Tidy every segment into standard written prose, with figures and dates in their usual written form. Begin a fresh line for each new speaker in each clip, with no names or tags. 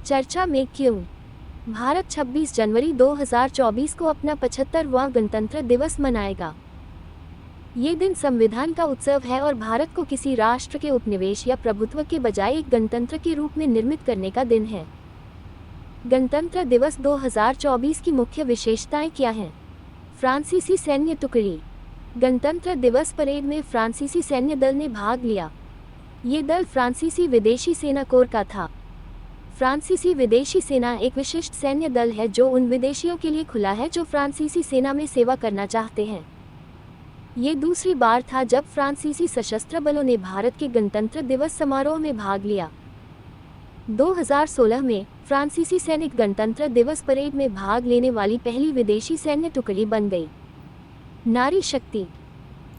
चर्चा में क्यों? भारत 26 जनवरी 2024 को अपना 75वां गणतंत्र दिवस मनाएगा। ये दिन संविधान का उत्सव है और भारत को किसी राष्ट्र के उपनिवेश या प्रभुत्व के बजाय एक गणतंत्र के रूप में निर्मित करने का दिन है। गणतंत्र दिवस 2024 की मुख्य विशेषताएं क्या हैं? फ्रांसीसी सैन्य टुकड़ी। गणतंत्र दिवस परेड में फ्रांसीसी सैन्य दल ने भाग लिया। ये दल फ्रांसीसी विदेशी सेना कोर का था। फ्रांसीसी विदेशी सेना एक विशिष्ट सैन्य दल है जो उन विदेशियों के लिए खुला है जो फ्रांसीसी सेना में सेवा करना चाहते हैं। ये दूसरी बार था जब फ्रांसीसी सशस्त्र बलों ने भारत के गणतंत्र दिवस समारोह में भाग लिया। 2016 में फ्रांसीसी सैनिक गणतंत्र दिवस परेड में भाग लेने वाली पहली विदेशी सैन्य टुकड़ी बन गई। नारी शक्ति।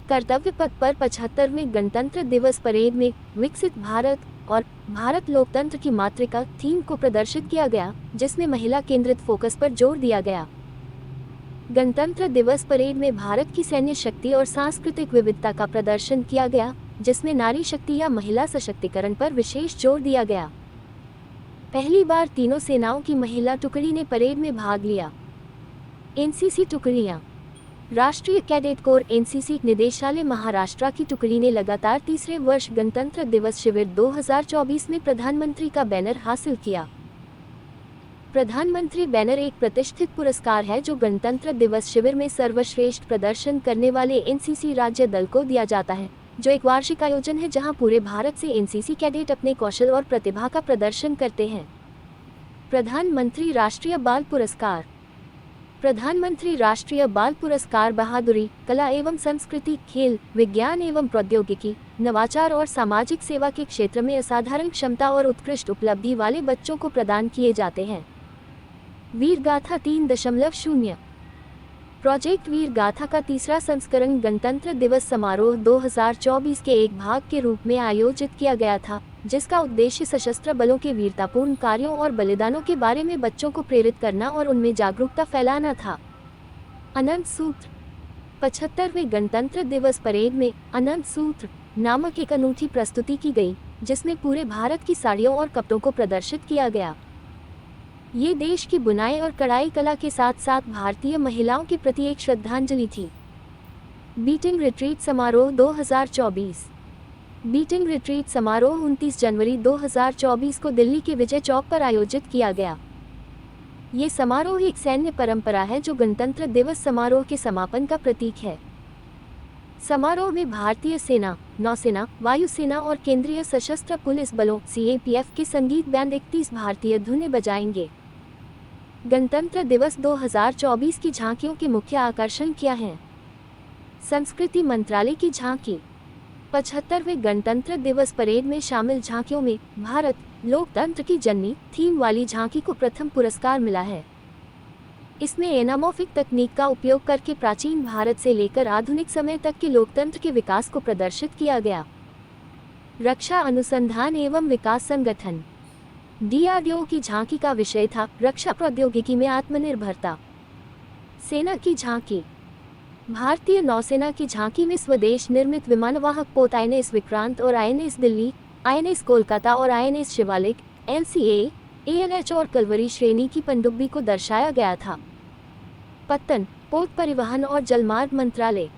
कर्तव्य पथ पर 75वें गणतंत्र दिवस परेड में विकसित भारत और भारत लोकतंत्र की मातृका थीम को प्रदर्शित किया गया, जिसमें महिला केंद्रित फोकस पर जोर दिया गया। गणतंत्र दिवस परेड में भारत की सैन्य शक्ति और सांस्कृतिक विविधता का प्रदर्शन किया गया, जिसमें नारी शक्ति या महिला सशक्तिकरण पर विशेष जोर दिया गया। पहली बार तीनों सेनाओं की महिला टुकड़ी ने परेड में भाग लिया। एनसीसी टुकड़ियाँ। राष्ट्रीय कैडेट कोर एनसीसी निदेशालय महाराष्ट्र की टुकड़ी ने लगातार तीसरे वर्ष गणतंत्र दिवस शिविर 2024 में प्रधानमंत्री का बैनर हासिल किया। प्रधानमंत्री बैनर एक प्रतिष्ठित पुरस्कार है जो गणतंत्र दिवस शिविर में सर्वश्रेष्ठ प्रदर्शन करने वाले एनसीसी राज्य दल को दिया जाता है, जो एक वार्षिक आयोजन है जहां पूरे भारत से एनसीसी कैडेट अपने कौशल और प्रतिभा का प्रदर्शन करते हैं। प्रधानमंत्री राष्ट्रीय बाल पुरस्कार। प्रधानमंत्री राष्ट्रीय बाल पुरस्कार बहादुरी, कला एवं संस्कृति, खेल, विज्ञान एवं प्रौद्योगिकी, नवाचार और सामाजिक सेवा के क्षेत्र में असाधारण क्षमता और उत्कृष्ट उपलब्धि वाले बच्चों को प्रदान किए जाते हैं। वीर गाथा 3.0। प्रोजेक्ट वीर गाथा का तीसरा संस्करण गणतंत्र दिवस समारोह 2024 के एक भाग के रूप में आयोजित किया गया था, जिसका उद्देश्य सशस्त्र बलों के वीरतापूर्ण कार्यों और बलिदानों के बारे में बच्चों को प्रेरित करना और उनमें जागरूकता फैलाना था। अनंत सूत्र। 75वें गणतंत्र दिवस परेड में अनंत सूत्र नामक एक अनूठी प्रस्तुति की गई, जिसमें पूरे भारत की साड़ियों और कपड़ों को प्रदर्शित किया गया। ये देश की बुनाई और कढ़ाई कला के साथ साथ भारतीय महिलाओं के प्रति एक श्रद्धांजलि थी। बीटिंग रिट्रीट समारोह 2024। बीटिंग रिट्रीट समारोह 29 जनवरी 2024 को दिल्ली के विजय चौक पर आयोजित किया गया। ये समारोह एक सैन्य परंपरा है जो गणतंत्र दिवस समारोह के समापन का प्रतीक है। समारोह में भारतीय सेना, नौसेना, वायुसेना और केंद्रीय सशस्त्र पुलिस बलों (सीएपीएफ) के संगीत बैंड 31 भारतीय धुनें बजाएंगे। गणतंत्र दिवस 2024 की झांकियों के मुख्य आकर्षण क्या हैं? संस्कृति मंत्रालय की झांकी। 75वें गणतंत्र दिवस परेड में शामिल झांकियों में भारत लोकतंत्र की जननी थीम वाली झांकी को प्रथम पुरस्कार मिला है। इसमें एनामॉर्फिक तकनीक का उपयोग करके प्राचीन भारत से लेकर आधुनिक समय तक के लोकतंत्र के विकास को प्रदर्शित किया गया। रक्षा अनुसंधान एवं विकास संगठन DRDO की झांकी का विषय था रक्षा प्रौद्योगिकी में आत्मनिर्भरता। सेना की झांकी। भारतीय नौसेना की झांकी में स्वदेश निर्मित विमानवाहक पोत INS विक्रांत और INS दिल्ली, INS कोलकाता और INS शिवालिक, LCA, ANH और कलवरी श्रेणी की पनडुब्बी को दर्शाया गया था। पत्तन, पोत परिवहन और जलमार्ग मंत्रालय।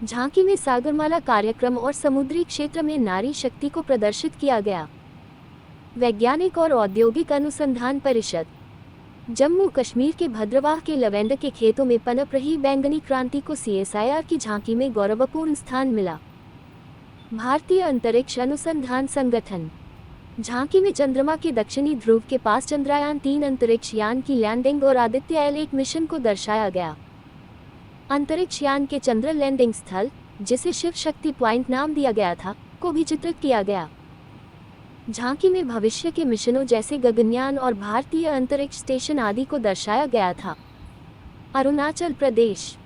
झांकी में सागरमाला कार्यक्रम और समुद्री क्षेत्र में नारी शक्ति को प्रदर्शित किया गया। वैज्ञानिक और औद्योगिक अनुसंधान परिषद। जम्मू कश्मीर के भद्रवाह के लवेंडर के खेतों में पनप रही बैंगनी क्रांति को CSIR की झांकी में गौरवपूर्ण स्थान मिला। भारतीय अंतरिक्ष अनुसंधान संगठन। झांकी में चंद्रमा के दक्षिणी ध्रुव के पास चंद्रयान-3 अंतरिक्ष यान की लैंडिंग और आदित्य L1 मिशन को दर्शाया गया। अंतरिक्ष यान के चंद्र लैंडिंग स्थल, जिसे शिव शक्ति पॉइंट नाम दिया गया था, को भी चित्रित किया गया। झांकी में भविष्य के मिशनों जैसे गगनयान और भारतीय अंतरिक्ष स्टेशन आदि को दर्शाया गया था। अरुणाचल प्रदेश।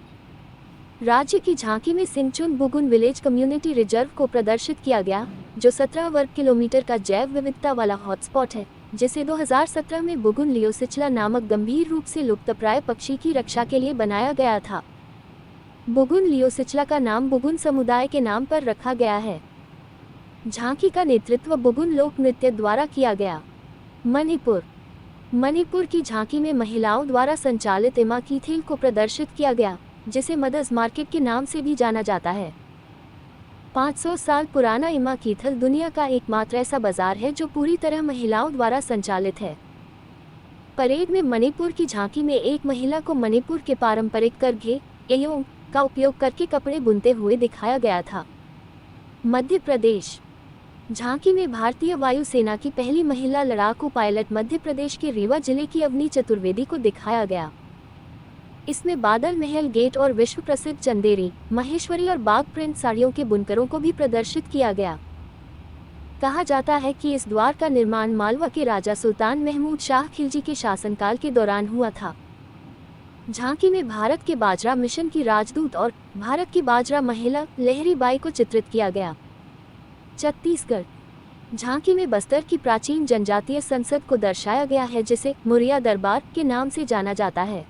राज्य की झांकी में सिंगचुन बुगुन विलेज कम्युनिटी रिजर्व को प्रदर्शित किया गया, जो 17 वर्ग किलोमीटर का जैव विविधता वाला हॉटस्पॉट है, जिसे 2017 में बुगुन लियोसिचला नामक गंभीर रूप से लुप्तप्राय पक्षी की रक्षा के लिए बनाया गया था। बुगुन लियोसिचला का नाम बुगुन समुदाय के नाम पर रखा गया है। झांकी का नेतृत्व बुगुन लोक नृत्य द्वारा किया गया। मणिपुर। मणिपुर की झांकी में महिलाओं द्वारा संचालित इमा कीथेल को प्रदर्शित किया गया, जिसे मदर्स मार्केट के नाम से भी जाना जाता है। 500 साल पुराना इमा कीथल दुनिया का एकमात्र ऐसा बाजार है जो पूरी तरह महिलाओं द्वारा संचालित है। परेड में मणिपुर की झांकी में एक महिला को मणिपुर के पारंपरिक करघे एयोंग का उपयोग करके कपड़े बुनते हुए दिखाया गया था। मध्य प्रदेश झांकी में भारतीय वायुसेना की पहली महिला लड़ाकू पायलट मध्य प्रदेश के रीवा जिले की अवनी चतुर्वेदी को दिखाया गया। इसमें बादल महल गेट और विश्व प्रसिद्ध चंदेरी, महेश्वरी और बाग प्रिंट साड़ियों के बुनकरों को भी प्रदर्शित किया गया। कहा जाता है कि इस द्वार का निर्माण मालवा के राजा सुल्तान महमूद शाह खिलजी के शासनकाल के दौरान हुआ था। झांकी में भारत के बाजरा मिशन की राजदूत और भारत की बाजरा महिला लहरी बाई को चित्रित किया गया। छत्तीसगढ़ झांकी में बस्तर की प्राचीन जनजातीय संसद को दर्शाया गया है, जिसे मुरिया दरबार के नाम से जाना जाता है।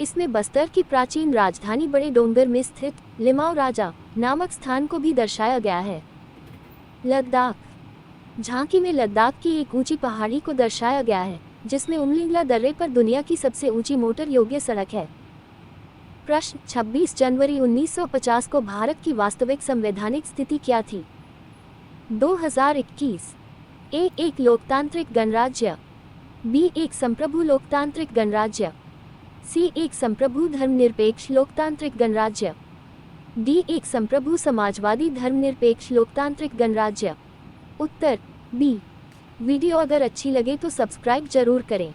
इसमें बस्तर की प्राचीन राजधानी बड़े डोंगर में स्थित लिमाओ राजा नामक स्थान को भी दर्शाया गया है। लद्दाख झांकी में लद्दाख की एक ऊंची पहाड़ी को दर्शाया गया है, जिसमें उमलिंगला दर्रे पर दुनिया की सबसे ऊंची मोटर योग्य सड़क है। प्रश्न 26 जनवरी 1950 को भारत की वास्तविक संवैधानिक स्थिति क्या थी? 2021 ए एक लोकतांत्रिक गणराज्य, बी एक संप्रभु लोकतांत्रिक गणराज्य, सी एक संप्रभु धर्मनिरपेक्ष लोकतांत्रिक गणराज्य, डी एक संप्रभु समाजवादी धर्मनिरपेक्ष लोकतांत्रिक गणराज्य। उत्तर बी। वीडियो अगर अच्छी लगे तो सब्सक्राइब जरूर करें।